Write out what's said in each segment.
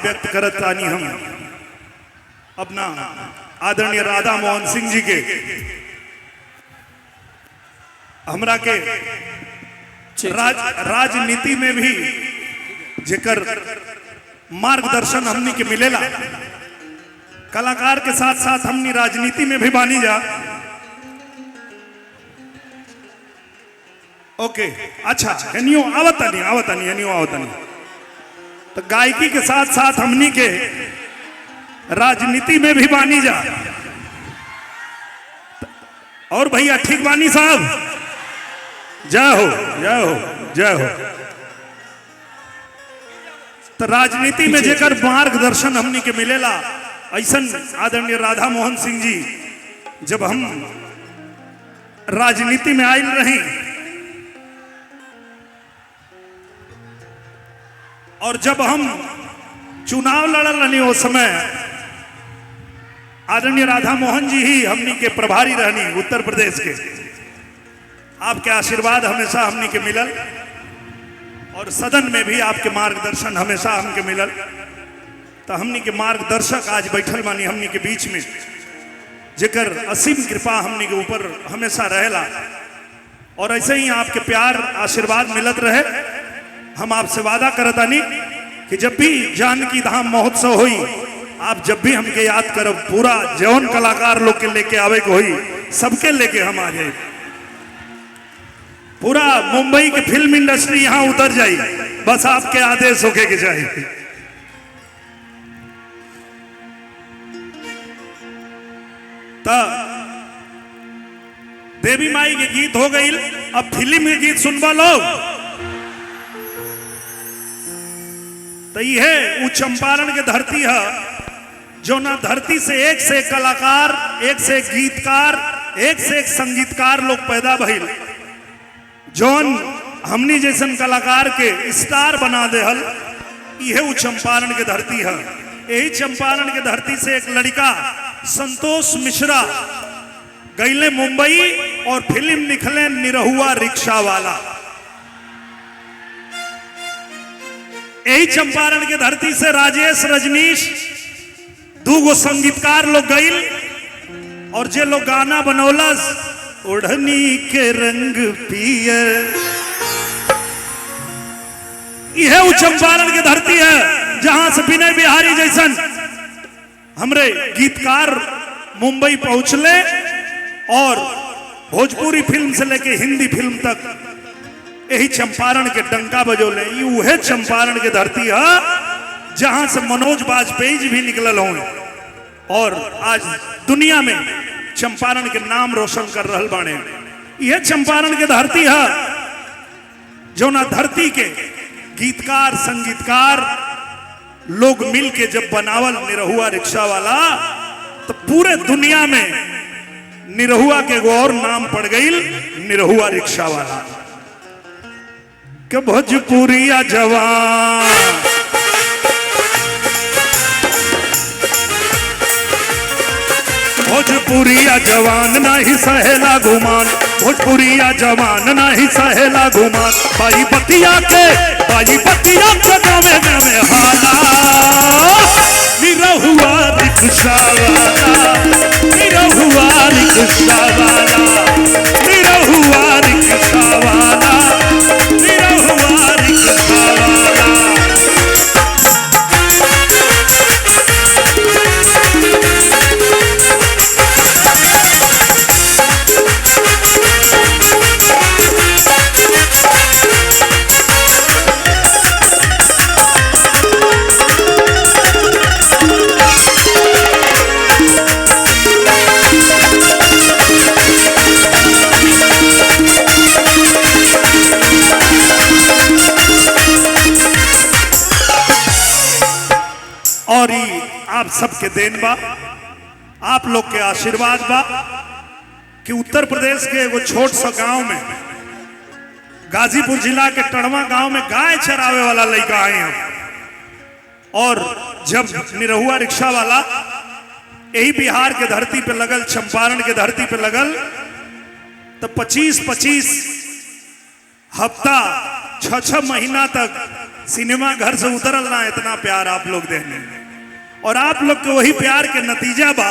व्यक्त करतानी हम अपना आदरणीय राधा मोहन सिंह जी के हमरा के राजनीति में भी जेकर मार्गदर्शन हमनी के मिलेला। कलाकार के साथ साथ हमनी राजनीति में भी बानी जा। ओके अच्छा एनियो आवतनी तो गायकी के साथ साथ हमनी के राजनीति में भी बानी जा। और भैया ठीक बानी साहब, जय हो जय हो जय हो। तो राजनीति में जेकर मार्गदर्शन हमनी के मिलेला, ऐसन आदरणीय राधा मोहन सिंह जी जब हम राजनीति में आयल रही और जब हम चुनाव लड़ल रही उस समय आदरणीय राधा मोहन जी ही हमनी के प्रभारी रहनी उत्तर प्रदेश के। आपके आशीर्वाद हमेशा हमनी के मिलल और सदन में भी आपके मार्गदर्शन हमेशा हमके मिलल। तो हमनी के मार्गदर्शक आज बैठल बानी हमनी के बीच में, जेकर असीम कृपा हमनी के ऊपर हमेशा रहेला और ऐसे ही आपके प्यार आशीर्वाद मिलत रहे। हम आपसे वादा करतानी कि जब भी जानकी धाम महोत्सव होई, आप जब भी हमके याद करब, पूरा जौन कलाकार लोग के लेके आवे को होई सबके लेके हम आ जाए। पूरा मुंबई की फिल्म इंडस्ट्री यहां उतर जाई, बस आपके आदेश होके के चाहिए। तो देवी माई के गीत हो गई, अब फिल्म के गीत सुनवा लोग। तो यह वो चंपारण के धरती है जो ना धरती से एक कलाकार, एक से एक गीतकार, एक से एक संगीतकार लोग पैदा भइल, जौन हमनी जैसन कलाकार के स्टार बना देहल। यह वो चंपारण के धरती है। यही चंपारण के धरती से एक लड़का संतोष मिश्रा गईले मुंबई और फिल्म निकले निरहुआ रिक्शा वाला। यही चंपारण के धरती से राजेश रजनीश दूगो संगीतकार लोग गईल और जे लोग गाना बनौलस ओढ़नी के रंग पियर। यह वो चंपारण की धरती है जहां से विनय बिहारी जैसन हमरे गीतकार मुंबई पहुंचले और भोजपुरी फिल्म से लेके हिंदी फिल्म तक यही चंपारण के डंका बजोले। वह चंपारण की धरती है जहां से मनोज बाजपेयी जी भी निकलल हों और आज दुनिया में चंपारण के नाम रोशन कर रहल बाणे। यह चंपारण के धरती है जो ना धरती के गीतकार संगीतकार लोग मिल के जब बनावल निरहुआ रिक्शा वाला, तो पूरे दुनिया में निरहुआ के एगो और नाम पड़ गई, निरहुआ रिक्शा वाला। के भोजपुरिया जवान भोजपुरिया जवान नहीं सहेला गुमान, भोजपुरिया जवान नहीं सहेला गुमान। बाई बतिया के गावे गावे हाला, निरहुआ रिक्शा वाला, निरहुआ रिक्शा वाला, निरहुआ रिक्शा वाला, निरहुआ रिक्शा वाला। और आप सबके देन बा, आप लोग के आशीर्वाद बा कि उत्तर प्रदेश के एगो छोट सा गांव में, गाजीपुर जिला के टड़वा गांव में गाय चरावे वाला लड़का आए हम। और जब निरहुआ रिक्शा वाला यही बिहार के धरती पे लगल, चंपारण के धरती पे लगल, तो 25-25 हफ्ता 6-6 महीना तक सिनेमा घर से उतरल ना इतना प्यार आप लोग देने, और आप लोग के वही प्यार के नतीजा बा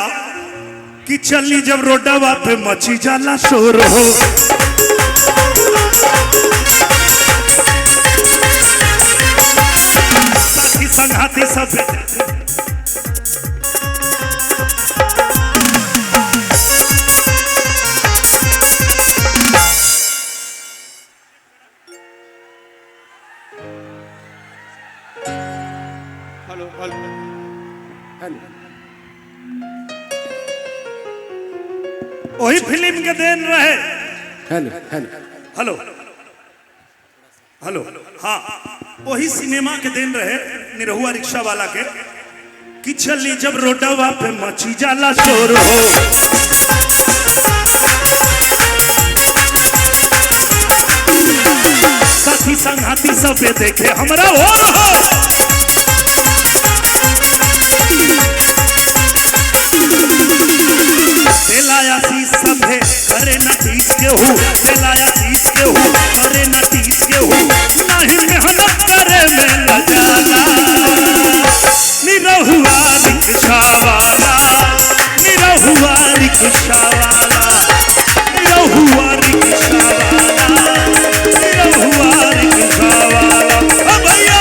कि चलनी जब रोडवा पे मची जाला शोर हो। साथी संघाती सब वही फिल्म के देन रहे। हेलो हेलो हेलो हेलो हाँ, वही सिनेमा के देन रहे निरहुआ रिक्शा वाला के कि चली जब रोडवा पे मची जाला शोर हो। साथी संघाती सब देखे हमरा और हो। दिलाया शीश सभे करे न तीस के हूँ, दिलाया शीश के हूँ करे न तीस के हूँ, नहीं मेहनत करे में लजाला। निरहुआ रिक्शा वाला, निरहुआ रिक्शा वाला, निरहुआ रिक्शा वाला, निरहुआ रिक्शा वाला। ओ भैया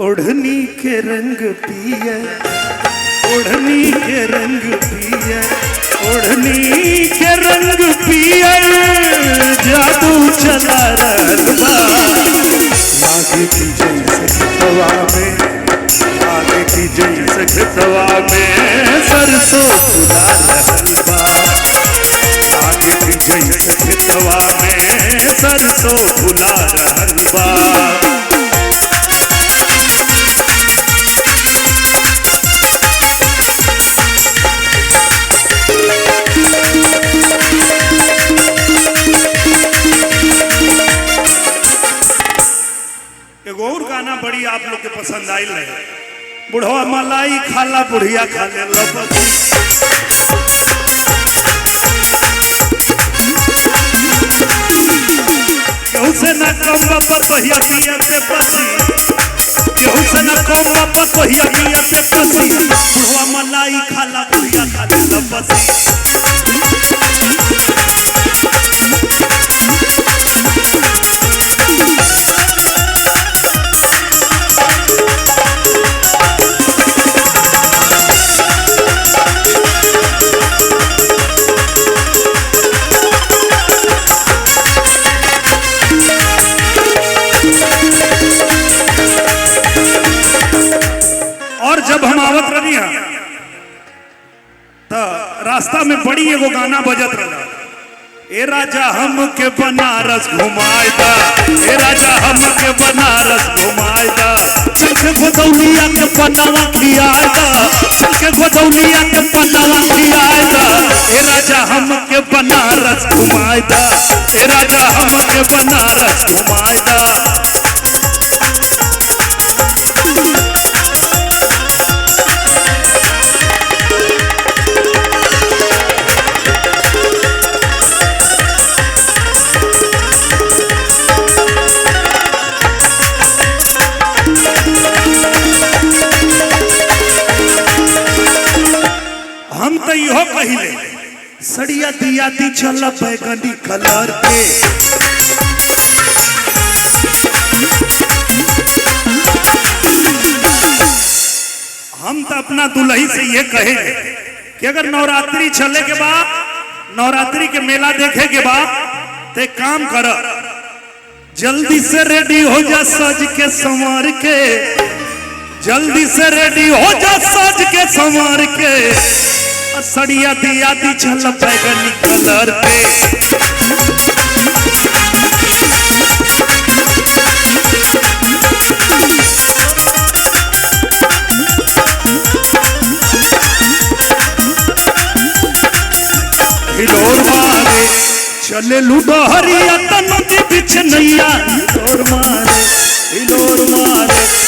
ओढ़नी के रंग पिया, ओढ़नी के रंग पिया, ओढ़नी के रंग पिया, जादू चला रहा। लागे की जैसे खेतवा में, लागे की जैसे खेतवा में सरसों फुला रहल बा। लागे की जैसे खेतवा में सरसों फुला रहल बा। एगो और गाना बड़ी आप लोग के पसंद आयल रहे, बुढ़वा मलाई खाला बुढ़िया खा ले लपसी। केहू से न कम बापा कहिया पिया पे पसी, केहू से न कम बापा कहिया पिया पे पसी। बुढ़वा मलाई खाला बुढ़िया खा ले लपसी। जब हम आवत रही तो रास्ता में बड़ी एगो गाना बजत रहा, ए राजा हमके बनारस घुमाएदा, ए राजा हमके बनारस घुमाएदा। चलके गोदौलिया के पन्नावा खियाएदा, चलके गोदौलिया के पन्नावा खियाएदा। ए राजा हमके बनारस घुमाएदा, ए राजा हमके बनारस घुमाएदा। हम तो यो कहिले सड़िया दिया दी चल बैगनी कलर के। हम तो अपना दुल्ही से ये कहे कि अगर नवरात्रि चले के बाद, नवरात्रि के मेला देखे के बाद ते काम कर, जल्दी से रेडी हो जा सज के संवार के, जल्दी से रेडी हो जा सज के संवार के, सड़िया दिया दी चल बैगनी कलर पे। हिलोर मारे चले लूडो हरिया नदी बिछ नैया, हिलोर मारे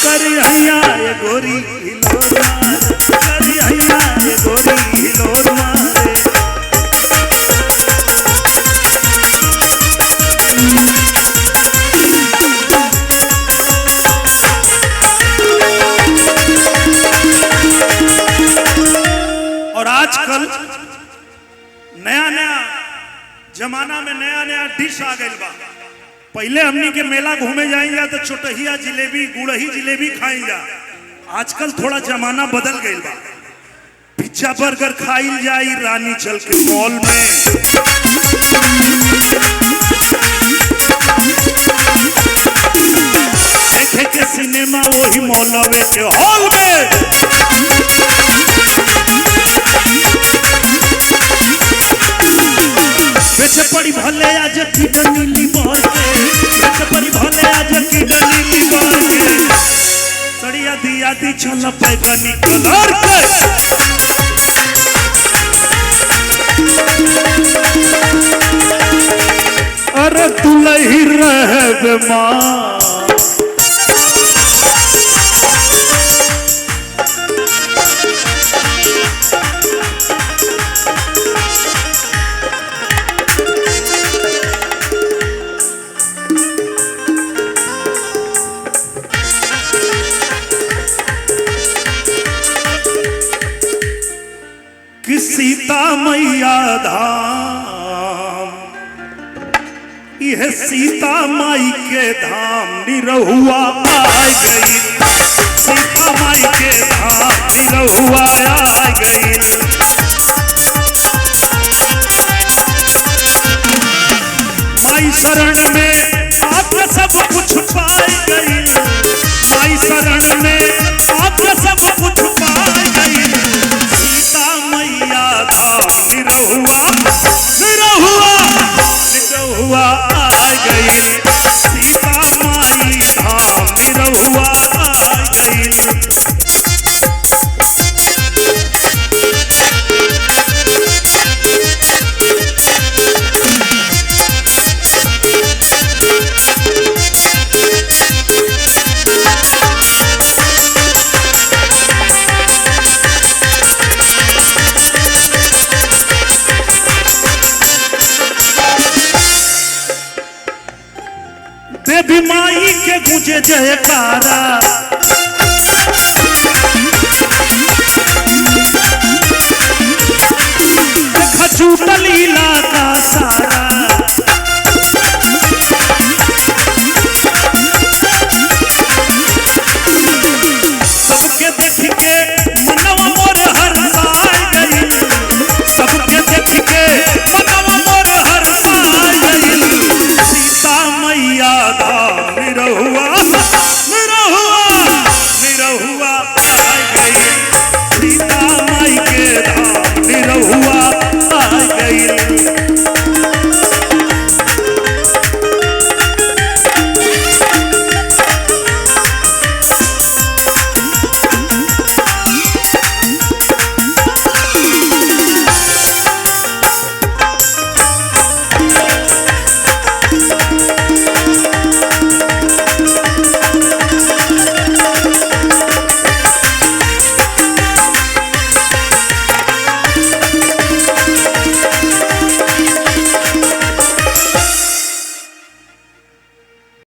करी हैया ये गोरी, हिलोर मारे करी हैया ये गोरी, हिलोर मारे। और आजकल नया नया जमाना में नया नया डिश आ गई बा। पहले हमनी के मेला घूमे जाएंगे तो छोटहिया जिलेबी गुड़ही जिलेबी खाएंगे। आजकल थोड़ा जमाना बदल गई बा। पिज्जा बर्गर खाइल जाई रानी चल के मॉल में। देखे के सिनेमा वही मॉलवे के हॉल में। बेचे पड़ी भले आज की डनीली बोल के, बेचे पड़ी भले आज की डनीली बोल के, सड़िया दिया दी चल बैगनी कलर पे। अरे दुलही रहे बेमार, कि सीता मैया धाम, यह सीता माई के धाम निरहुआ आ गई, सीता माई के धाम निरहुआ आ गई। माई शरण में आके सब कुछ पाई गई, माई शरण में आके सब कुछ पाई गई। सीता मैया धाम निरहुआ निरहुआ निरहुआ आ गई, सीता माई धाम निरहुआ आ गई। देवी माई के गुजे जयकारा,